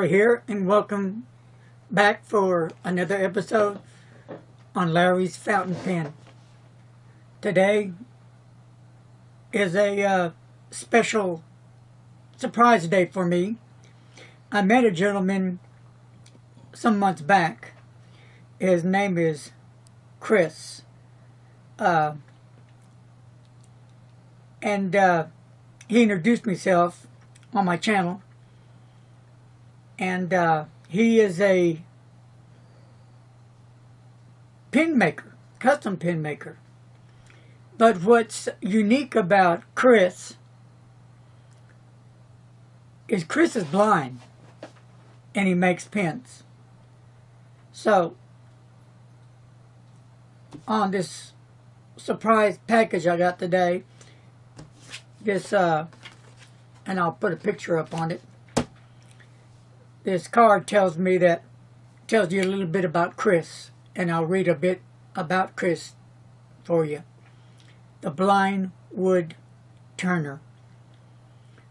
Larry here, and welcome back for another episode on Larry's Fountain Pen. Today is a special surprise day for me. I met a gentleman some months back. His name is Chris. And he introduced himself on my channel. And he is a pen maker, custom pen maker. But what's unique about Chris is Chris is blind and he makes pens. So, on this surprise package I got today, this, and I'll put a picture up on it. This card tells you a little bit about Chris, and I'll read a bit about Chris for you. The blind wood turner.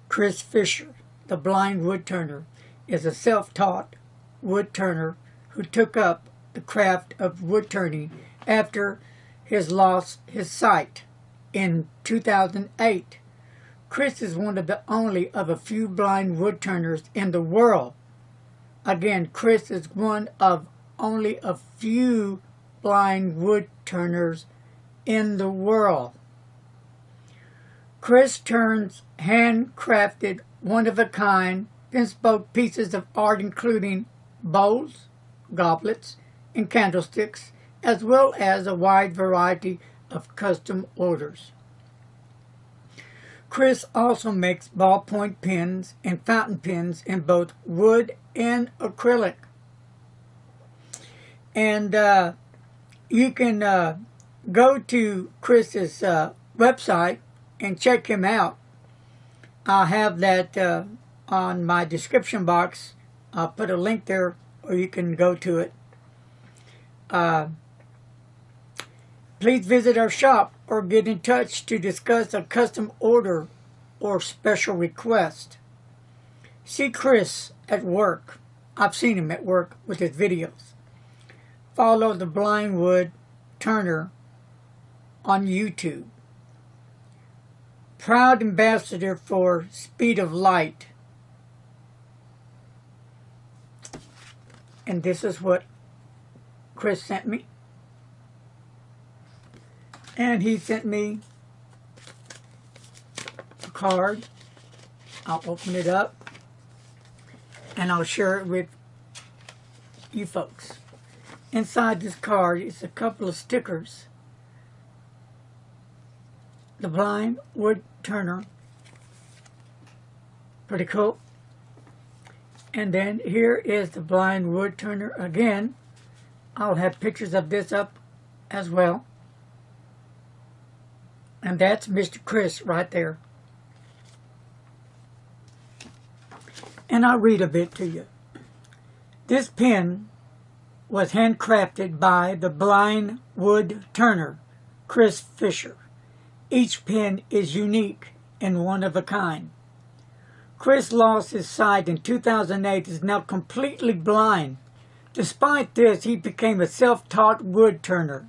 Chris Fisher, the blind wood turner, is a self-taught wood turner who took up the craft of wood turning after he lost his sight in 2008. Chris is one of the only of a few blind wood turners in the world. Again, Chris is one of only a few blind wood turners in the world. Chris turns handcrafted, one-of-a-kind, bespoke pieces of art including bowls, goblets, and candlesticks, as well as a wide variety of custom orders. Chris also makes ballpoint pens and fountain pens in both wood and acrylic. And you can go to Chris's website and check him out. I'll have that on my description box. I'll put a link there, or you can go to it. Please visit our shop or get in touch to discuss a custom order or special request. See Chris at work. I've seen him at work with his videos. Follow the Blind Wood Turner on YouTube. Proud ambassador for Speed of Light. And this is what Chris sent me. And he sent me a card. I'll open it up and I'll share it with you folks. Inside this card is a couple of stickers. The Blind Wood Turner. Pretty cool. And then here is the Blind Wood Turner again. I'll have pictures of this up as well. And that's Mr. Chris right there. And I'll read a bit to you. This pen was handcrafted by the Blind Wood Turner, Chris Fisher. Each pen is unique and one of a kind. Chris lost his sight in 2008 and is now completely blind. Despite this, he became a self-taught wood turner.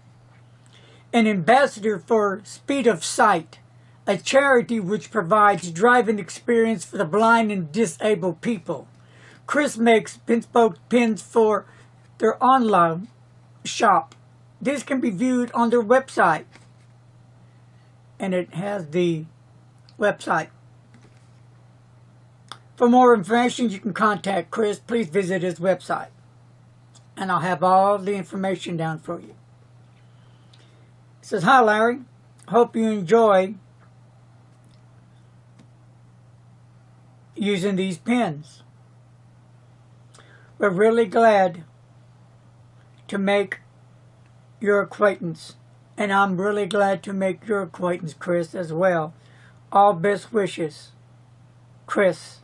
An ambassador for Speed of Sight, a charity which provides driving experience for the blind and disabled people. Chris makes bespoke pens for their online shop. This can be viewed on their website. And it has the website. For more information, you can contact Chris. Please visit his website. And I'll have all the information down for you. It says, "Hi Larry, hope you enjoy using these pens. We're really glad to make your acquaintance, and I'm really glad to make your acquaintance, Chris, as well. All best wishes, Chris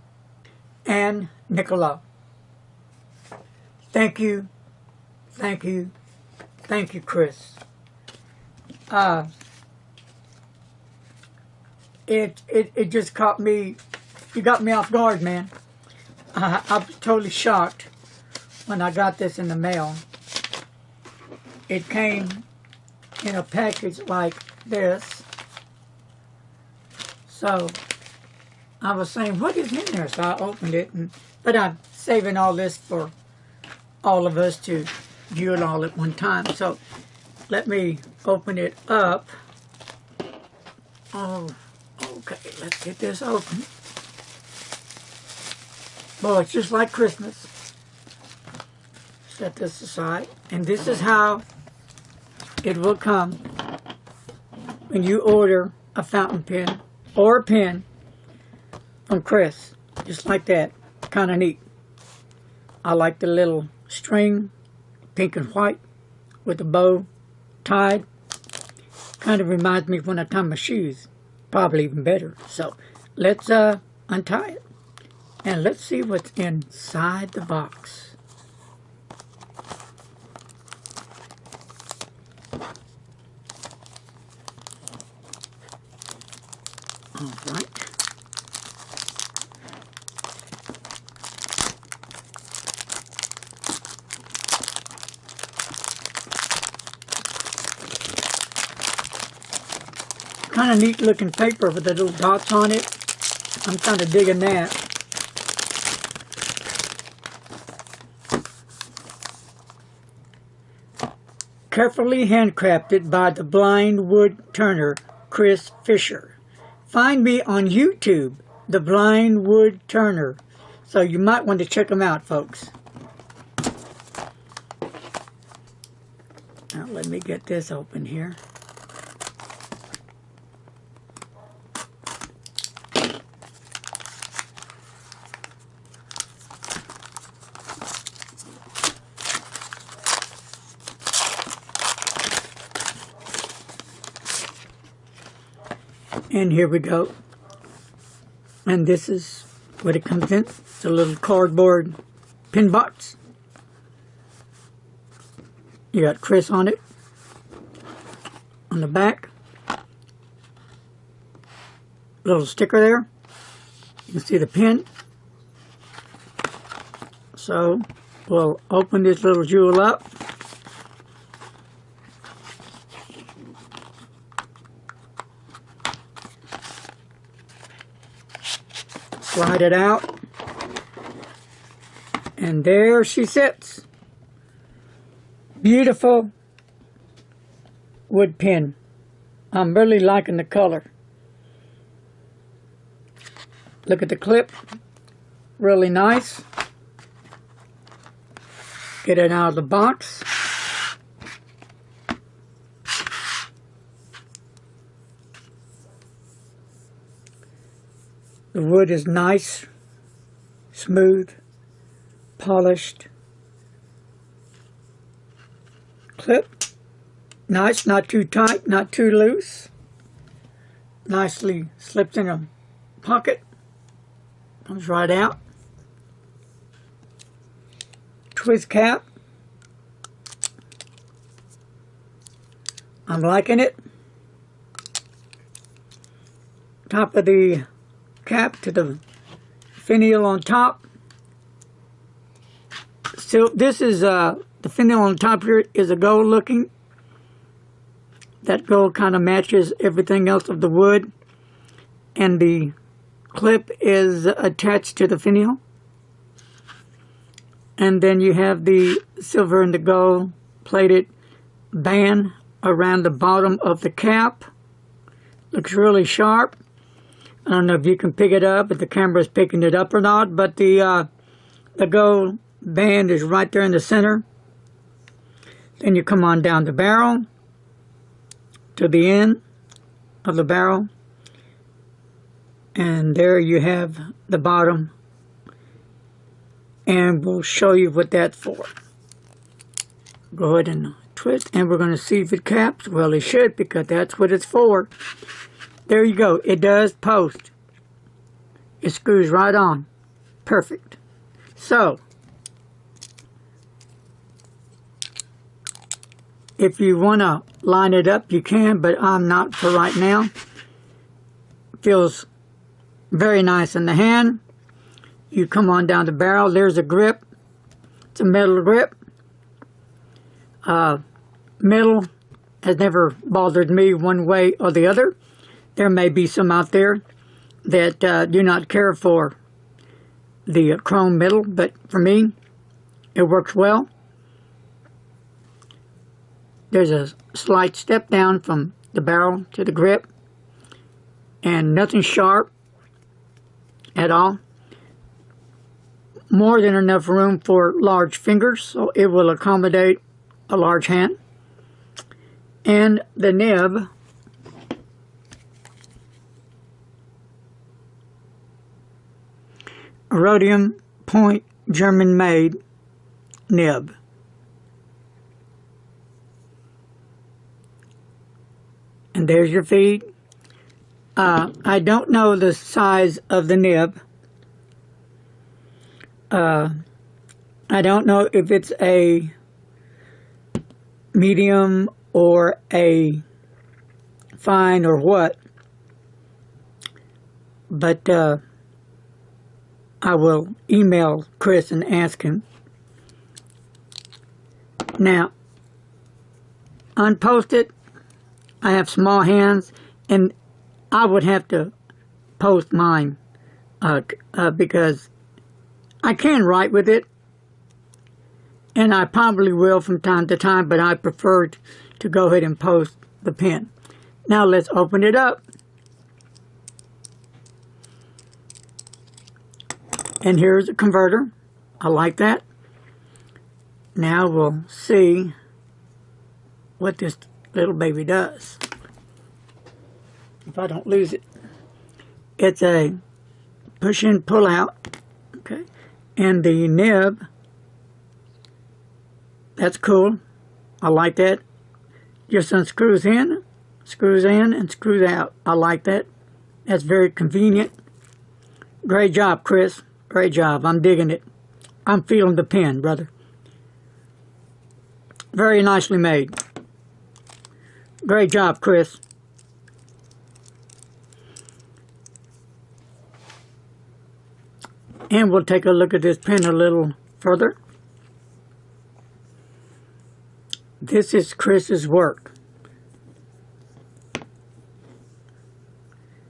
and Nicola." Thank you, thank you, thank you, Chris. It just caught me. You got me off guard, man. I was totally shocked when I got this in the mail. It came in a package like this. So I was saying, what is in there? So I opened it, but I'm saving all this for all of us to view it all at one time. So let me open it up. Oh, okay, let's get this open. Well, it's just like Christmas. Set this aside. And this is how it will come when you order a fountain pen or a pen from Chris. Just like that. Kind of neat. I like the little string, pink and white, with the bow tied. Kind of reminds me of when I tie my shoes. Probably even better. So let's untie it. And let's see what's inside the box. All right. Kind of neat looking paper with the little dots on it. I'm kind of digging that. Carefully handcrafted by the blind wood turner, Chris Fisher. Find me on YouTube, the Blind Wood Turner. So you might want to check them out, folks. Now let me get this open here. And here we go. And this is what it comes in. It's a little cardboard pin box. You got Chris on it. On the back. Little sticker there. You can see the pin. So we'll open this little jewel up. Slide it out, and there she sits. Beautiful wood pen. I'm really liking the color. Look at the clip, really nice. Get it out of the box. The wood is nice, smooth, polished. Clip, nice, not too tight, not too loose. Nicely slips in a pocket. Comes right out. Twist cap. I'm liking it. Top of the cap to the finial on top. So this is the finial on top here is a gold looking. That gold kind of matches everything else of the wood, and the clip is attached to the finial. And then you have the silver and the gold plated band around the bottom of the cap. Looks really sharp. I don't know if you can pick it up, if the camera's picking it up or not, but the gold band is right there in the center. Then you come on down the barrel to the end of the barrel, and there you have the bottom, and we'll show you what that's for. Go ahead and twist, and we're going to see if it caps. Well, it should, because that's what it's for. There you go. It does post. It screws right on. Perfect. So, if you want to line it up, you can, but I'm not for right now. Feels very nice in the hand. you come on down the barrel. There's a grip. It's a metal grip. Metal has never bothered me one way or the other. There may be some out there that do not care for the chrome metal, but for me, it works well. There's a slight step down from the barrel to the grip, and nothing sharp at all. More than enough room for large fingers, so it will accommodate a large hand. And the nib rhodium point German made nib. And there's your feed. I don't know the size of the nib. I don't know if it's a medium or a fine or what, but I will email Chris and ask him. Now, unpost it. I have small hands, and I would have to post mine because I can write with it, and I probably will from time to time, but I prefer to go ahead and post the pen. Now let's open it up. And here's a converter. I like that. Now we'll see what this little baby does. If I don't lose it. It's a push in, pull out. Okay. And the nib, that's cool. I like that. Just unscrews in, and screws out. I like that. That's very convenient. Great job, Chris. Great job. I'm digging it. I'm feeling the pen, brother. Very nicely made. Great job, Chris. And we'll take a look at this pen a little further. This is Chris's work.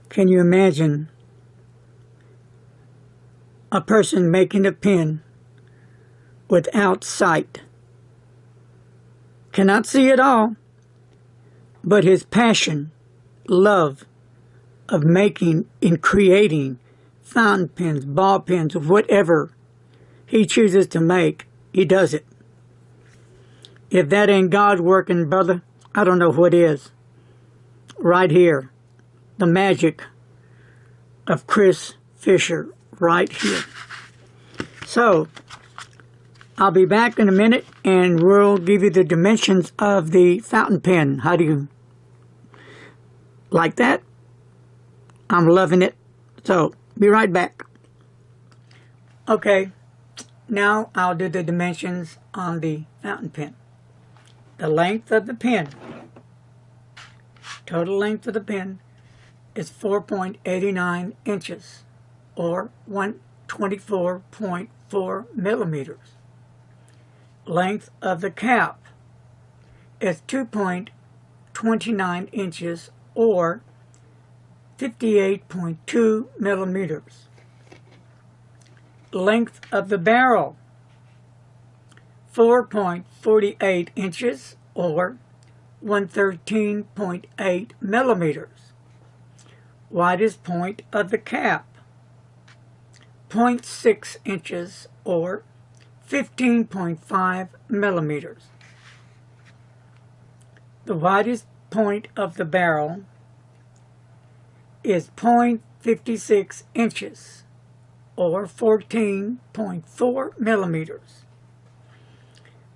Can you imagine a person making a pen without sight? Cannot see at all, but his passion, love of making and creating fountain pens, ball pens, whatever he chooses to make, he does it. If that ain't God working, brother, I don't know what is. Right here, the magic of Chris Fisher, right here. So, I'll be back in a minute and we'll give you the dimensions of the fountain pen. How do you like that? I'm loving it. So, be right back. Okay, now I'll do the dimensions on the fountain pen. The length of the pen, total length of the pen, is 4.89 inches, or 124.4 millimeters. Length of the cap is 2.29 inches, or 58.2 millimeters. Length of the barrel, 4.48 inches, or 113.8 millimeters. Widest point of the cap, 0.6 inches, or 15.5 millimeters. The widest point of the barrel is 0.56 inches, or 14.4 millimeters.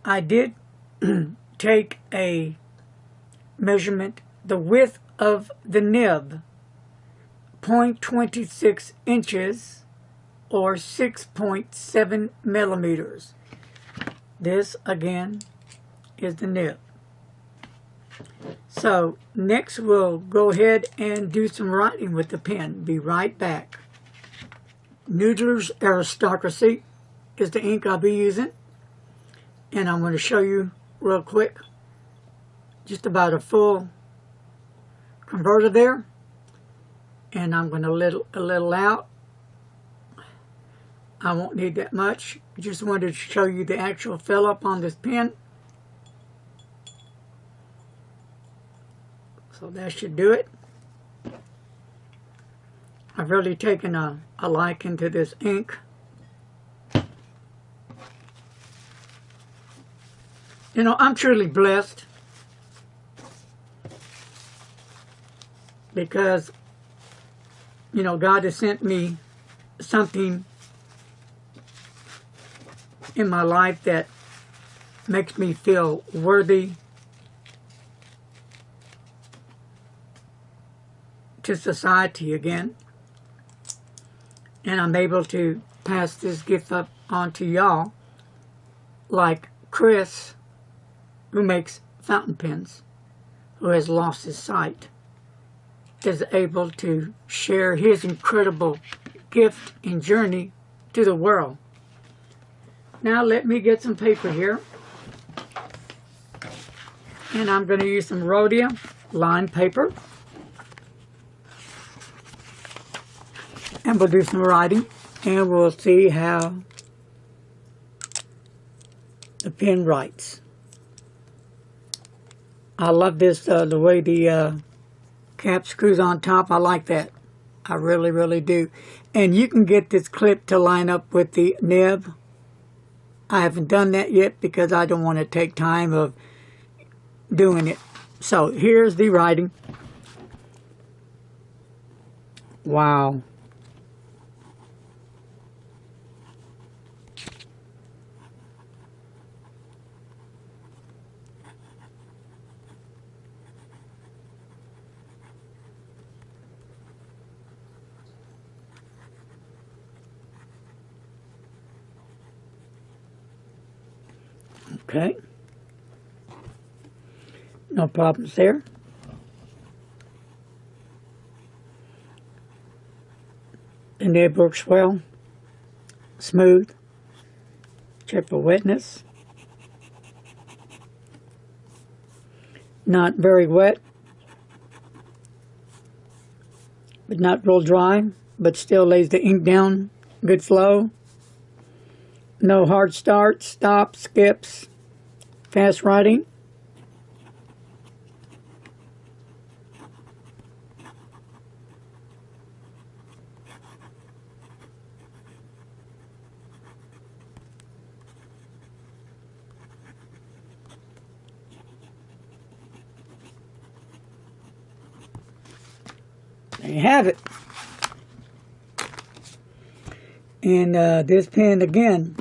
I did take a measurement. The width of the nib, 0.26 inches, or 6.7 millimeters. This, again, is the nib. So, next we'll go ahead and do some writing with the pen. Be right back. Noodler's Aristocracy is the ink I'll be using. And I'm going to show you real quick just about a full converter there. And I'm going to let a little out. I won't need that much. Just wanted to show you the actual fill up on this pen. So that should do it. I've really taken a liking to this ink. You know, I'm truly blessed because, you know, God has sent me something in my life that makes me feel worthy to society again. And I'm able to pass this gift up on to y'all, like Chris, who makes fountain pens, who has lost his sight, is able to share his incredible gift and journey to the world. Now let me get some paper here. And I'm going to use some Rhodia lined paper. And we'll do some writing. And we'll see how the pen writes. I love this, the way the cap screws on top. I like that. I really, really do. And you can get this clip to line up with the nib. I haven't done that yet because I don't want to take time of doing it. So here's the writing. Wow. Okay. No problems there. The nib works well. Smooth. Check for wetness. Not very wet, but not real dry, but still lays the ink down. Good flow. No hard starts, stops, skips. Fast writing. There you have it. And this pen again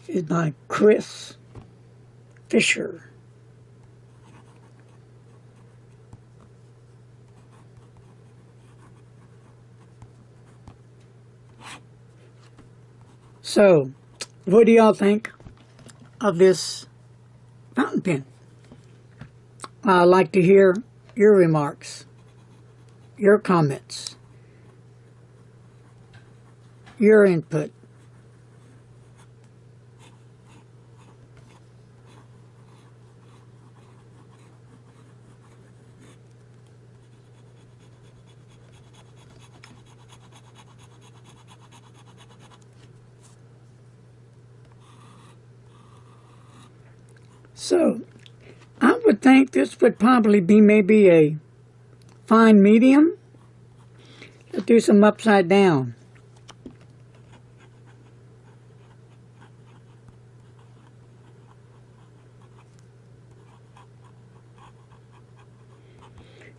is by Chris Fisher. So, what do y'all think of this fountain pen? I'd like to hear your remarks, your comments, your input. So, I would think this would probably be maybe a fine medium. Let's do some upside down.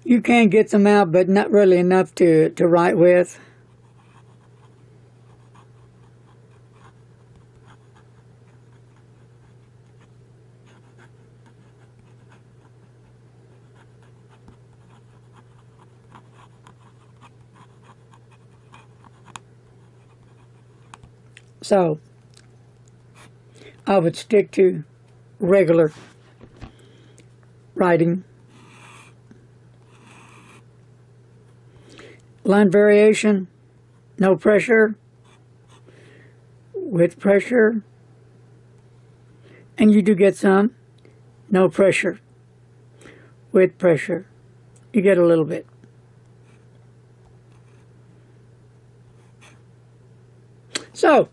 You can get some out, but not really enough to write with. So, I would stick to regular writing. line variation, no pressure, with pressure, and you do get some, no pressure, with pressure, you get a little bit. So,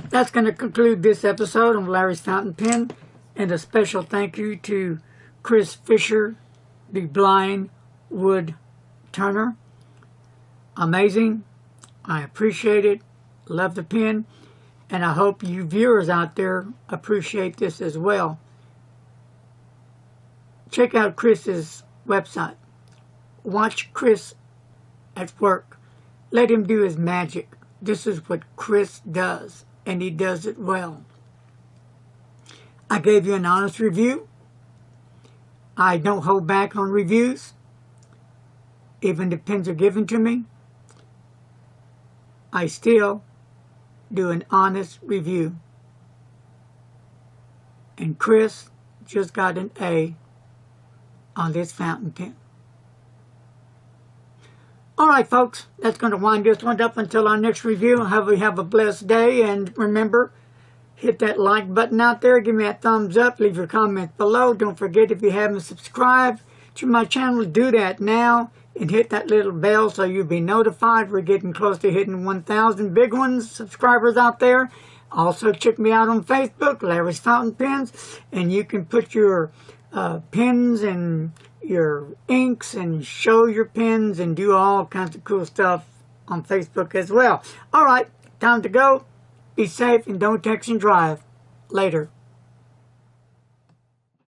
that's going to conclude this episode of Larry's Fountain Pen, and a special thank you to Chris Fisher, the blind wood turner. Amazing. I appreciate it. Love the pen. And I hope you viewers out there appreciate this as well. Check out Chris's website. Watch Chris at work. Let him do his magic. This is what Chris does, and he does it well. I gave you an honest review. I don't hold back on reviews, even the pens are given to me. I still do an honest review. And Chris just got an A on this fountain pen. Alright folks, that's going to wind this one up until our next review. Have a blessed day, and remember, hit that like button out there, give me a thumbs up, leave your comments below. Don't forget, if you haven't subscribed to my channel, do that now, and hit that little bell so you'll be notified. We're getting close to hitting 1,000 big ones, subscribers out there. Also check me out on Facebook, Larry's Fountain Pens, and you can put your pens and your inks and show your pens and do all kinds of cool stuff on Facebook as well. Alright, time to go. Be safe and don't text and drive. Later.